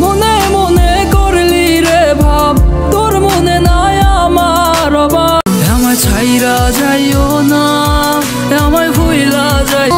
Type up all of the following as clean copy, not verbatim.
মনে মনে করলি রে ভাব, তোর মনে নাই আমার অভাব। আমায় ছাইরা যাইও না, আমায় ভুইলা যাই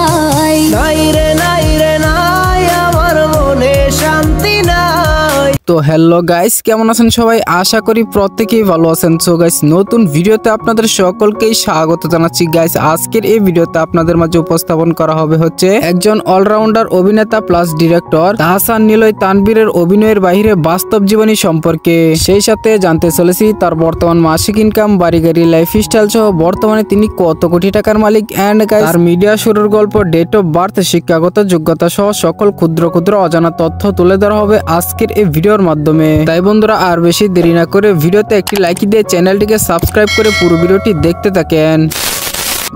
নাই রে নাই রে নাই, আমার মনে শান্তি নাই। তো হ্যালো গাইস, কেমন আছেন সবাই? আশা করি প্রত্যেকেই ভালো আছেন। সো গাইস, নতুন ভিডিওতে আপনাদের সকলকেই স্বাগত জানাচ্ছি। গাইস, আজকের এই ভিডিওতে আপনাদের মাঝে উপস্থাপন করা হবে হচ্ছে একজন অলরাউন্ডার অভিনেতা প্লাস ডিরেক্টর তাহসান নিলয় তানভীরের অভিনয়ের বাইরে বাস্তব জীবনী সম্পর্কে। সেই সাথে জানতে চলেছি তার বর্তমান মাসিক ইনকাম, বাড়ি গাড়ি, লাইফস্টাইল সহ বর্তমানে তিনি কত কোটি টাকার মালিক, এন্ড গাইস তার মিডিয়া শুরুর গল্প, ডেট অফ বার্থ, শিক্ষাগত যোগ্যতা সহ সকল ক্ষুদ্র ক্ষুদ্র অজানা তথ্য তুলে ধরা হবে আজকের এই ভিডিওর মাধ্যমে। তাই বন্ধুরা, আর বেশি দেরি না করে ভিডিওতে একটি লাইক দিয়ে চ্যানেলটিকে সাবস্ক্রাইব করে পুরো ভিডিওটি দেখতে থাকেন।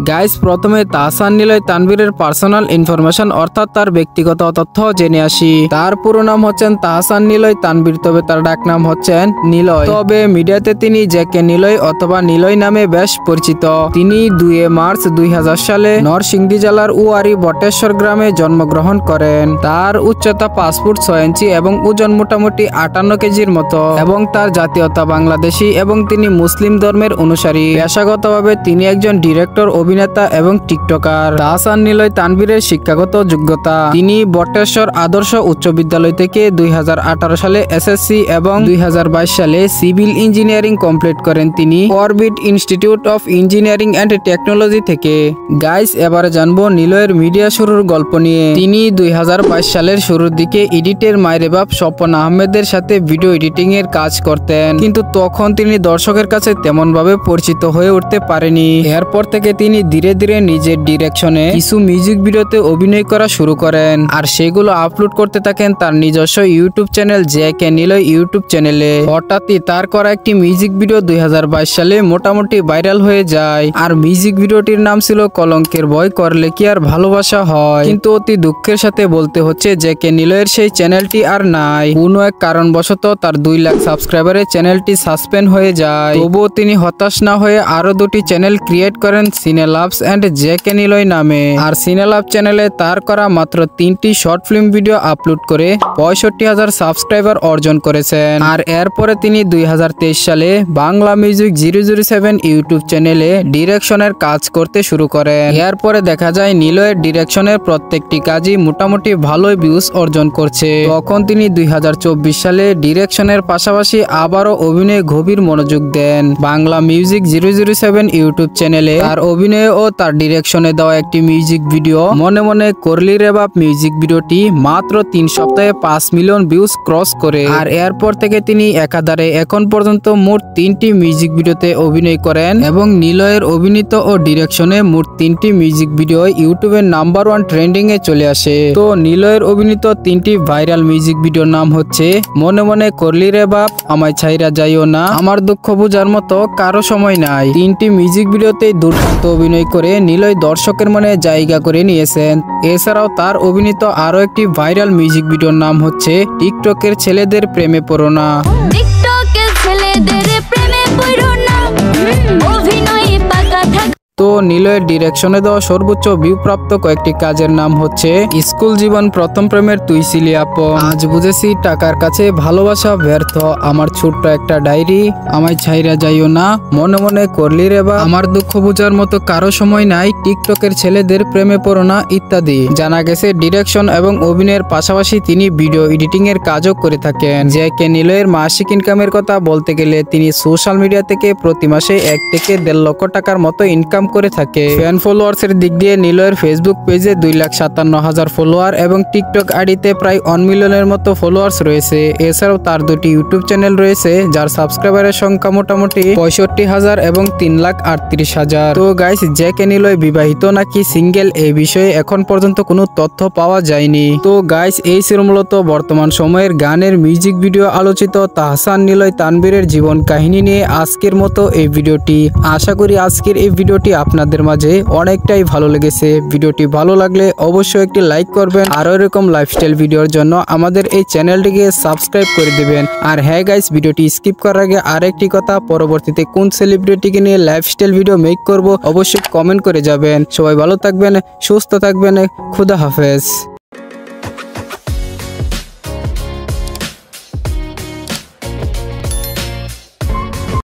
গাইস, প্রথমে তাহসান নিলয় তানভীরের পার্সোনাল ইনফরমেশন অর্থাৎ তার ব্যক্তিগত তথ্য জেনে আসি। তার পুরো নাম হচ্ছেন তাহসান নিলয় তানভীর, তবে তার ডাক নাম হচ্ছেন নিলয়। তবে মিডিয়াতে তিনি জেকে নিলয় অথবা নিলয় নামে বেশ পরিচিত। তিনি 2 মার্চ 2000 সালে নরসিংদী জেলার উয়ারি বটেশ্বর গ্রামে জন্মগ্রহণ করেন। তার উচ্চতা 5 ফুট 6 ইঞ্চি এবং ওজন মোটামুটি 58 কেজির মতো, এবং তার জাতীয়তা বাংলাদেশী এবং তিনি মুসলিম ধর্মের অনুসারী। পেশাগতভাবে তিনি একজন ডিরেক্টর, অভিনেতা এবং টিকটকার। তাহসান নিলয় তানভীরের শিক্ষাগত যোগ্যতা: তিনি বটেশ্বর আদর্শ উচ্চ বিদ্যালয় থেকে 2018 সালে এসএসসি এবং 2022 সালে সিভিল ইঞ্জিনিয়ারিং কমপ্লিট করেন তিনি Orbit Institute of Engineering and Technology থেকে। গাইস, এবারে জানবো নিলয়ের মিডিয়া শুরুর গল্প নিয়ে। তিনি 2022 সালের শুরুর দিকে এডিটের মায়ের বাপ স্বপন আহমেদের সাথে ভিডিও এডিটিং এর কাজ করতেন, কিন্তু তখন তিনি দর্শকের কাছে তেমন ভাবে পরিচিত হয়ে উঠতে পারেনি। এরপর থেকে তিনি ধীরে ধীরে নিজের ডিরেকশনে কিছু মিউজিক ভিডিওতে অভিনয় করা শুরু করেন, আর সেগুলো আপলোড করতে থাকেন তার নিজস্ব YouTube channel JK Niloy YouTube চ্যানেলে। হঠাৎই তার করা একটি মিউজিক ভিডিও 2022 সালে মোটামুটি ভাইরাল হয়ে যায়, আর মিউজিক ভিডিওটির নাম ছিল কলঙ্কের ভয় করলে কি আর ভালোবাসা হয়। কিন্তু অতি দুঃখের সাথে বলতে হচ্ছে জেকে নিলয়ের সেই চ্যানেলটি আর নাই। কোনো এক কারণবশত তার 2 লাখ সাবস্ক্রাইবারের চ্যানেলটি সাসপেন্ড হয়ে যায়। তবুও তিনি হতাশ না হয়ে আরো 2টি চ্যানেল ক্রিয়েট করেন সিনেলাভস এন্ড জেকে নিলয় নামে। আর সিনেলাভ চ্যানেলে তার করা মাত্র 3টি শর্ট ফিল্ম ভিডিও আপলোড করে 65,000 সাবস্ক্রাইবার অর্জন করেছেন। আর এরপরে তিনি 2023 সালে বাংলা মিউজিক 007 ইউটিউব চ্যানেলে ডিরেকশনের কাজ করতে শুরু করেন। এরপরে দেখা যায় নিলয়ের ডিরেকশনের প্রত্যেকটি কাজই মোটামুটি ভালোই ভিউজ অর্জন করছে। তখন তিনি 2024 সালে ডিরেকশনের পাশাপাশি আবারও অভিনয়ে গভীর মনোযোগ দেন। বাংলা মিউজিক 007 ইউটিউব চ্যানেলে তার অভিনয় ও তার ডিরেকশনে দেওয়া একটি মিউজিক ভিডিও মনে মনে করলি রে বাপ মিউজিক ভিডিওটি মাত্র 3 সপ্তাহে 5 মিলিয়ন ভিউজ ক্রস করে। আর এরপর থেকে তিনি একাধারে এখন পর্যন্ত মোট 3টি মিউজিক ভিডিওতে অভিনয় করেন, এবং নিলয়ের অভিনীত ও ডিরেকশনে মোট 3টি মিউজিক ভিডিও ইউটিউবের নাম্বার 1 ট্রেন্ডিং এ চলে আসে। তো নিলয়ের অভিনীত 3টি ভাইরাল মিউজিক ভিডিওর নাম হচ্ছে মনে মনে করলি রে বাপ, আমায় ছাইরা যাইও না, আমার দুঃখ বুঝার মতো কারো সময় নাই। 3টি মিউজিক ভিডিওতে দুর্দান্ত অভিনয় করে নিলয় দর্শকের মনে জায়গা করে নিয়েছেন। এছাড়াও তার অভিনীত আরো একটি ভাইরাল মিউজিক ভিডিওর নাম হচ্ছে টিকটকের ছেলেদের প্রেমে পড়ো না। তো নিলয়ের ডিরেকশনে দেওয়া সর্বোচ্চ ভিউ প্রাপ্ত কয়েকটি কাজের নাম হচ্ছে স্কুল জীবন, প্রথম প্রেমের তুই ছিলি আপন, আজ বুঝেছি টাকার কাছে ভালোবাসা ব্যর্থ, আমার ছোট্ট একটা ডায়েরি, আমায় ছাইরা যাইও না, মনে মনে করলি রে বা, আমার দুঃখ বোঝার মতো কারো সময় নাই, টিকটকের ছেলেদের প্রেমে পড়ো না ইত্যাদি। জানা গেছে ডিরেকশন এবং অভিনয়ের পাশাপাশি তিনি ভিডিও এডিটিং এর কাজও করে থাকেন। জেকে নিলয়ের মাসিক ইনকামের কথা বলতে গেলে তিনি সোশ্যাল মিডিয়া থেকে প্রতি মাসে 1 থেকে 1.5 লক্ষ টাকার মতো ইনকাম করে থাকে। ফ্যান ফলোয়ার্স এর দিক দিয়ে নিলয়ের ফেসবুক পেজে 2,57,000 ফলোয়ার এবং টিকটক আইডিতে প্রায় 1 মিলিয়নের মতো ফলোয়ার্স রয়েছে। এছাড়াও তার 2টি ইউটিউব চ্যানেল রয়েছে যার সাবস্ক্রাইবারের সংখ্যা মোটামুটি 65,000 এবং 3,38,000। তো গাইস, জেকে নিলয় বিবাহিত নাকি সিঙ্গেল এই বিষয়ে এখন পর্যন্ত কোনো তথ্য পাওয়া যায়নি। তো গাইস, এই ছিল মূলত বর্তমান সময়ের গানের মিউজিক ভিডিও আলোচিত তাহসান নিলয় তানভীরের জীবন কাহিনী নিয়ে আজকের মতো এই ভিডিওটি। আশা করি আজকের এই ভিডিওটি আপনাদের মাঝে অনেকটাই ভালো লেগেছে। ভিডিওটি ভালো লাগলে অবশ্যই একটি লাইক করবেন, আরো এরকম লাইফস্টাইল ভিডিওর জন্য আমাদের এই চ্যানেলটিকে সাবস্ক্রাইব করে দিবেন। আর হ্যাঁ গাইস, ভিডিওটি স্কিপ করার আগে আরেকটি কথা, পরবর্তীতে কোন সেলিব্রিটিকে নিয়ে লাইফস্টাইল ভিডিও মেক করব অবশ্যই কমেন্ট করে যাবেন। সবাই ভালো থাকবেন, সুস্থ থাকবেন, খুদা হাফেজ।